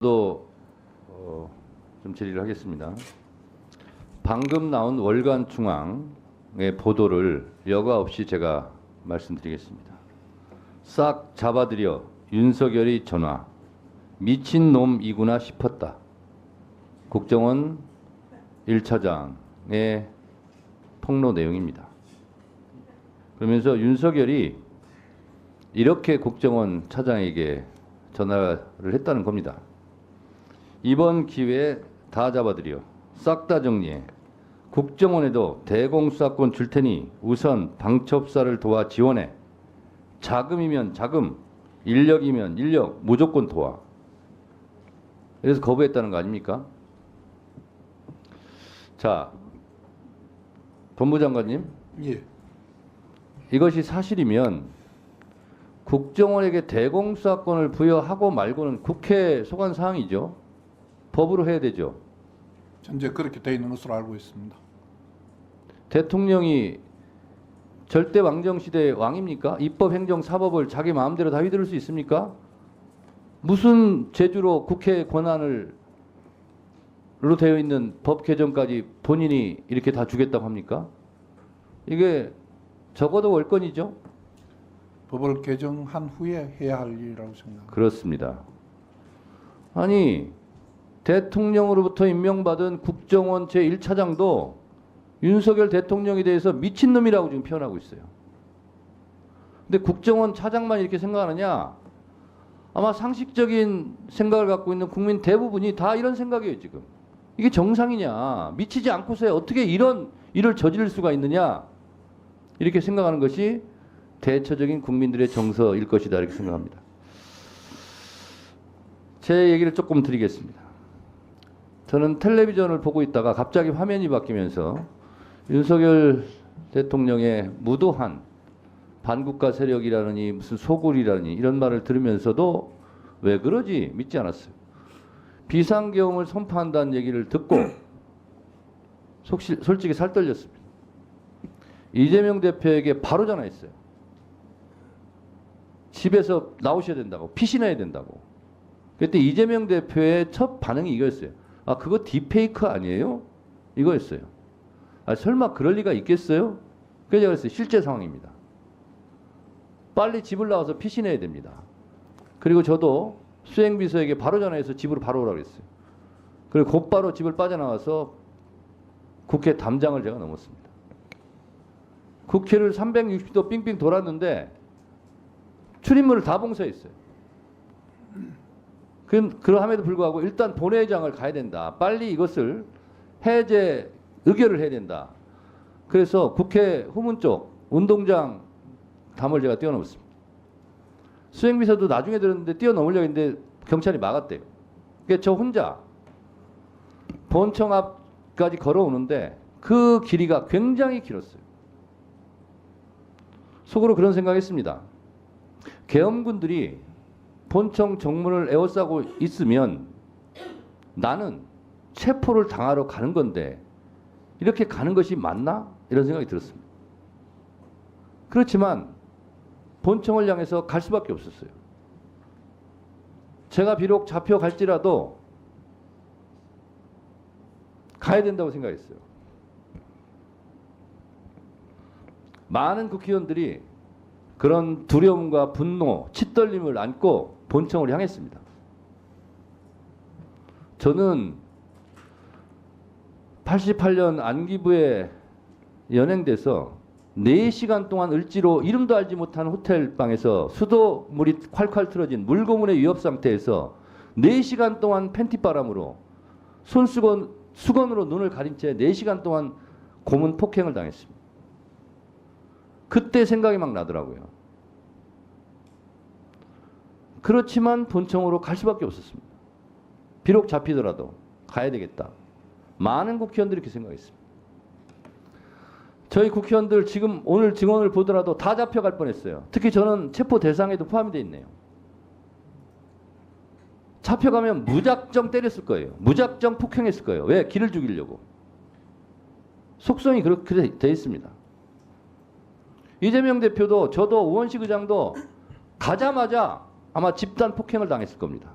또 좀 질의를 하겠습니다. 방금 나온 월간중앙의 보도를 여과 없이 제가 말씀드리겠습니다. 싹 잡아들여 윤석열이 전화. 미친놈이구나 싶었다. 국정원 1차장의 폭로 내용입니다. 그러면서 윤석열이 이렇게 국정원 차장에게 전화를 했다는 겁니다. 이번 기회에 다 잡아들여 싹 다 정리해 국정원에도 대공수사권 줄 테니 우선 방첩사를 도와 지원해. 자금이면 자금, 인력이면 인력 무조건 도와. 그래서 거부했다는 거 아닙니까? 자, 법무장관님. 예. 이것이 사실이면 국정원에게 대공수사권을 부여하고 말고는 국회 소관 사항이죠. 법으로 해야 되죠. 현재 그렇게 되어 있는 것으로 알고 있습니다. 대통령이 절대 왕정시대의 왕입니까? 입법, 행정, 사법을 자기 마음대로 다 휘두를 수 있습니까? 무슨 재주로 국회 권한을 로 되어 있는 법 개정까지 본인이 이렇게 다 주겠다고 합니까? 이게 적어도 월권이죠. 법을 개정한 후에 해야 할 일이라고 생각합니다. 그렇습니다. 아니 대통령으로부터 임명받은 국정원 제1차장도 윤석열 대통령에 대해서 미친놈이라고 지금 표현하고 있어요. 근데 국정원 차장만 이렇게 생각하느냐? 아마 상식적인 생각을 갖고 있는 국민 대부분이 다 이런 생각이에요, 지금. 이게 정상이냐? 미치지 않고서 어떻게 이런 일을 저지를 수가 있느냐? 이렇게 생각하는 것이 대처적인 국민들의 정서일 것이다, 이렇게 생각합니다. 제 얘기를 조금 드리겠습니다. 저는 텔레비전을 보고 있다가 갑자기 화면이 바뀌면서 윤석열 대통령의 무도한 반국가 세력이라느니 무슨 소굴이라느니 이런 말을 들으면서도 왜 그러지 믿지 않았어요. 비상계엄을 선포한다는 얘기를 듣고 솔직히 살 떨렸습니다. 이재명 대표에게 바로 전화했어요. 집에서 나오셔야 된다고, 피신해야 된다고. 그때 이재명 대표의 첫 반응이 이거였어요. 아, 그거 딥페이크 아니에요? 이거였어요. 아, 설마 그럴 리가 있겠어요? 그래서 제가 그랬어요. 실제 상황입니다. 빨리 집을 나와서 피신해야 됩니다. 그리고 저도 수행비서에게 바로 전화해서 집으로 바로 오라고 했어요. 그리고 곧바로 집을 빠져나와서 국회 담장을 제가 넘었습니다. 국회를 360도 빙빙 돌았는데 출입문을 다 봉쇄했어요. 그럼에도 불구하고 일단 본회의장을 가야 된다. 빨리 이것을 해제 의결을 해야 된다. 그래서 국회 후문 쪽 운동장 담을 제가 뛰어넘었습니다. 수행비서도 나중에 들었는데 뛰어넘으려고 했는데 경찰이 막았대요. 그러니까 저 혼자 본청 앞까지 걸어오는데 그 길이가 굉장히 길었어요. 속으로 그런 생각했습니다. 계엄군들이 본청 정문을 에워싸고 있으면 나는 체포를 당하러 가는 건데 이렇게 가는 것이 맞나? 이런 생각이 들었습니다. 그렇지만 본청을 향해서 갈 수밖에 없었어요. 제가 비록 잡혀갈지라도 가야 된다고 생각했어요. 많은 국회의원들이 그런 두려움과 분노, 치떨림을 안고 본청을 향했습니다. 저는 88년 안기부에 연행돼서 4시간 동안 을지로 이름도 알지 못한 호텔 방에서 수도물이 콸콸 틀어진 물고문의 위협 상태에서 4시간 동안 팬티바람으로 수건으로 눈을 가린 채 4시간 동안 고문 폭행을 당했습니다. 그때 생각이 막 나더라고요. 그렇지만 본청으로 갈 수밖에 없었습니다. 비록 잡히더라도 가야 되겠다. 많은 국회의원들이 그렇게 생각했습니다. 저희 국회의원들 지금 오늘 증언을 보더라도 다 잡혀갈 뻔했어요. 특히 저는 체포 대상에도 포함이 되어 있네요. 잡혀가면 무작정 때렸을 거예요. 무작정 폭행했을 거예요. 왜? 기를 죽이려고. 속성이 그렇게 되어 있습니다. 이재명 대표도 저도 우원식 의장도 가자마자 아마 집단 폭행을 당했을 겁니다.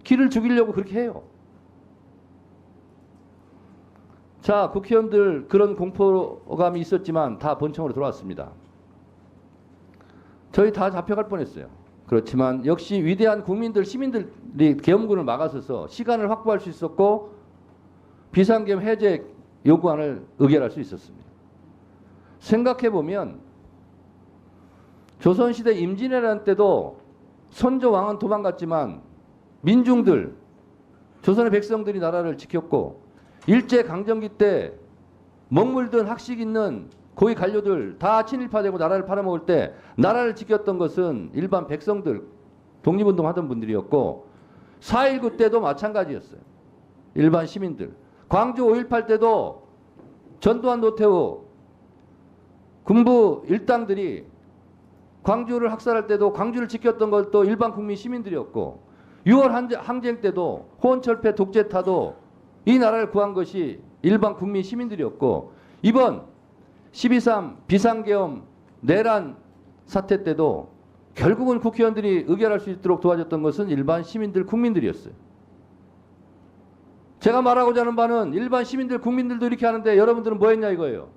기를 죽이려고 그렇게 해요. 자, 국회의원들 그런 공포감이 있었지만 다 본청으로 돌아왔습니다. 저희 다 잡혀갈 뻔했어요. 그렇지만 역시 위대한 국민들, 시민들이 계엄군을 막아서서 시간을 확보할 수 있었고 비상계엄 해제 요구안을 의결할 수 있었습니다. 생각해보면 조선시대 임진왜란 때도 선조 왕은 도망갔지만 민중들, 조선의 백성들이 나라를 지켰고 일제강점기 때 먹물든 학식 있는 고위 관료들 다 친일파되고 나라를 팔아먹을 때 나라를 지켰던 것은 일반 백성들, 독립운동하던 분들이었고 4.19 때도 마찬가지였어요. 일반 시민들. 광주 5.18 때도 전두환, 노태우 군부 일당들이 광주를 학살할 때도 광주를 지켰던 것도 일반 국민 시민들이었고 6월 항쟁 때도 호원철폐 독재타도 이 나라를 구한 것이 일반 국민 시민들이었고 이번 12.3 비상계엄 내란 사태 때도 결국은 국회의원들이 의결할 수 있도록 도와줬던 것은 일반 시민들, 국민들이었어요. 제가 말하고자 하는 바는 일반 시민들, 국민들도 이렇게 하는데 여러분들은 뭐 했냐 이거예요.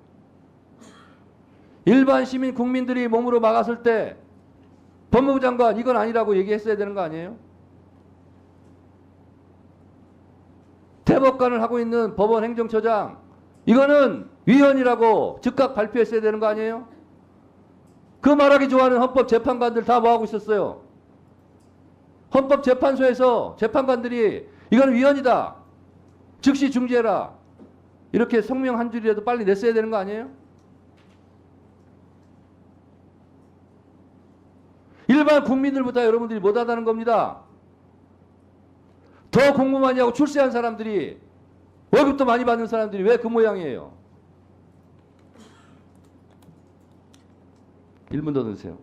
일반 시민, 국민들이 몸으로 막았을 때 법무부 장관 이건 아니라고 얘기했어야 되는 거 아니에요? 대법관을 하고 있는 법원 행정처장 이거는 위헌이라고 즉각 발표했어야 되는 거 아니에요? 그 말하기 좋아하는 헌법재판관들 다 뭐하고 있었어요? 헌법재판소에서 재판관들이 이건 위헌이다. 즉시 중지해라. 이렇게 성명 한 줄이라도 빨리 냈어야 되는 거 아니에요? 일반 국민들보다 여러분들이 못하다는 겁니다. 더 공부 많이 하고 출세한 사람들이 월급도 많이 받는 사람들이 왜 그 모양이에요? 1분 더 넣으세요.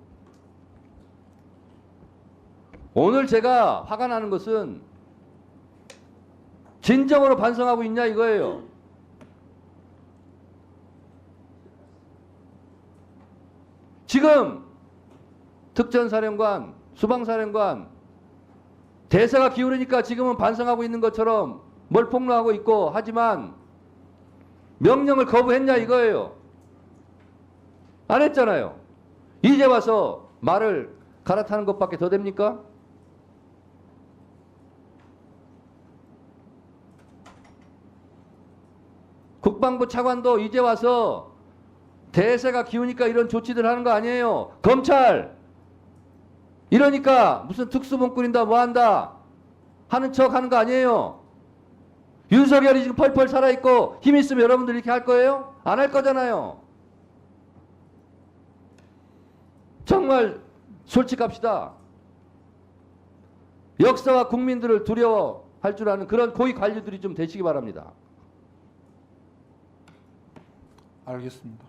오늘 제가 화가 나는 것은 진정으로 반성하고 있냐 이거예요. 지금 특전사령관, 수방사령관 대세가 기울으니까 지금은 반성하고 있는 것처럼 뭘 폭로하고 있고 하지만 명령을 거부했냐 이거예요. 안 했잖아요. 이제 와서 말을 갈아타는 것밖에 더 됩니까? 국방부 차관도 이제 와서 대세가 기우니까 이런 조치들 하는 거 아니에요. 검찰 이러니까 무슨 특수본 꾸린다 뭐한다 하는 척 하는 거 아니에요. 윤석열이 지금 펄펄 살아있고 힘 있으면 여러분들 이렇게 할 거예요? 안 할 거잖아요. 정말 솔직합시다. 역사와 국민들을 두려워할 줄 아는 그런 고위 관료들이 좀 되시기 바랍니다. 알겠습니다.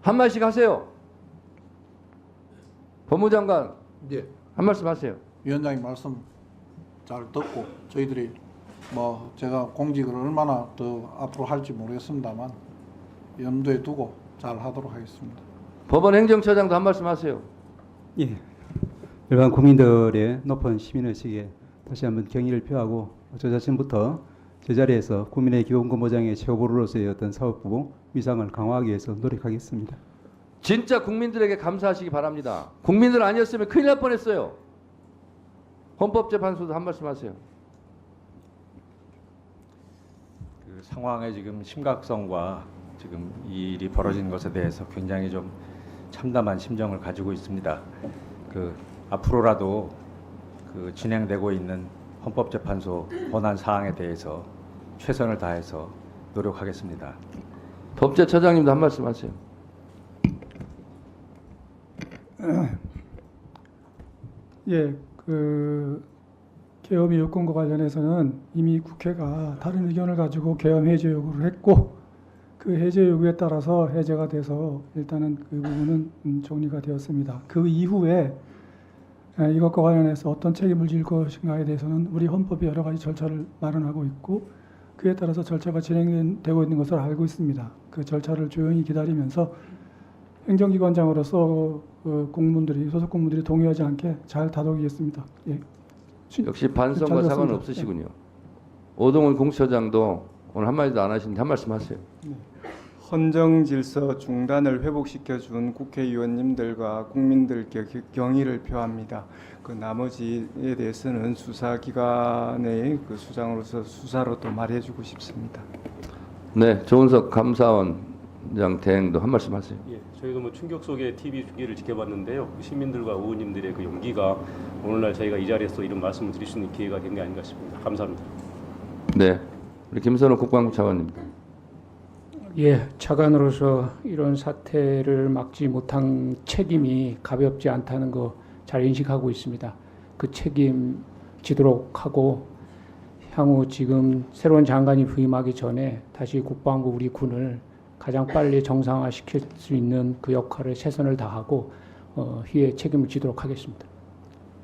한 말씩 하세요. 법무장관 예. 한 말씀 하세요. 위원장님 말씀 잘 듣고 저희들이 뭐 제가 공직을 얼마나 더 앞으로 할지 모르겠습니다만 염두에 두고 잘 하도록 하겠습니다. 법원 행정처장도 한 말씀 하세요. 예, 일반 국민들의 높은 시민의식에 다시 한번 경의를 표하고 저 자신부터 제자리에서 국민의 기본권 보장의 최고보루로서의 어떤 사법부 위상을 강화하기 위해서 노력하겠습니다. 진짜 국민들에게 감사하시기 바랍니다. 국민들 아니었으면 큰일 날 뻔했어요. 헌법재판소도 한 말씀 하세요. 그 상황의 지금 심각성과 지금 이 일이 벌어진 것에 대해서 굉장히 좀 참담한 심정을 가지고 있습니다. 그 앞으로라도 그 진행되고 있는 헌법재판소 권한 사항에 대해서 최선을 다해서 노력하겠습니다. 법제처장님도 한 말씀 하세요. 예, 그 계엄의 요건과 관련해서는 이미 국회가 다른 의견을 가지고 계엄 해제 요구를 했고 그 해제 요구에 따라서 해제가 돼서 일단은 그 부분은 정리가 되었습니다. 그 이후에 이것과 관련해서 어떤 책임을 질 것인가에 대해서는 우리 헌법이 여러 가지 절차를 마련하고 있고 그에 따라서 절차가 진행되고 있는 것을 알고 있습니다. 그 절차를 조용히 기다리면서 행정기관장으로서 공무원들이 소속 공무원들이 동의하지 않게 잘 다독이겠습니다. 예. 역시 반성과 잘 사과는 됐습니다. 없으시군요. 오동훈 공수처장도 오늘 한마디도 안 하시는데 한 말씀 하세요. 헌정 질서 중단을 회복시켜준 국회의원님들과 국민들께 경의를 표합니다. 그 나머지에 대해서는 수사기관의 그 수장으로서 수사로 또 말해주고 싶습니다. 네, 조은석 감사원장 대행도 한 말씀 하세요. 예, 저희도 뭐 충격 속의 TV 중계를 지켜봤는데요. 시민들과 의원님들의 그 용기가 오늘날 저희가 이 자리에서 이런 말씀을 드릴 수 있는 기회가 된 게 아닌가 싶습니다. 감사합니다. 네, 우리 김선호 국방부 차관입니다. 예, 차관으로서 이런 사태를 막지 못한 책임이 가볍지 않다는 거 잘 인식하고 있습니다. 그 책임 지도록 하고 향후 지금 새로운 장관이 부임하기 전에 다시 국방부 우리 군을 가장 빨리 정상화시킬 수 있는 그 역할을 최선을 다하고 희의 책임을 지도록 하겠습니다.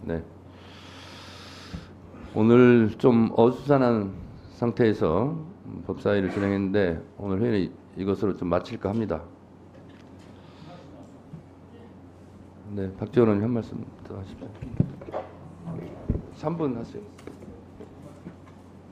네. 오늘 좀 어수선한 상태에서 법사위를 진행했는데 오늘 회의는 이것으로 좀 마칠까 합니다. 네, 박지원 의원님 한 말씀 더 하십시오. 3분 하세요.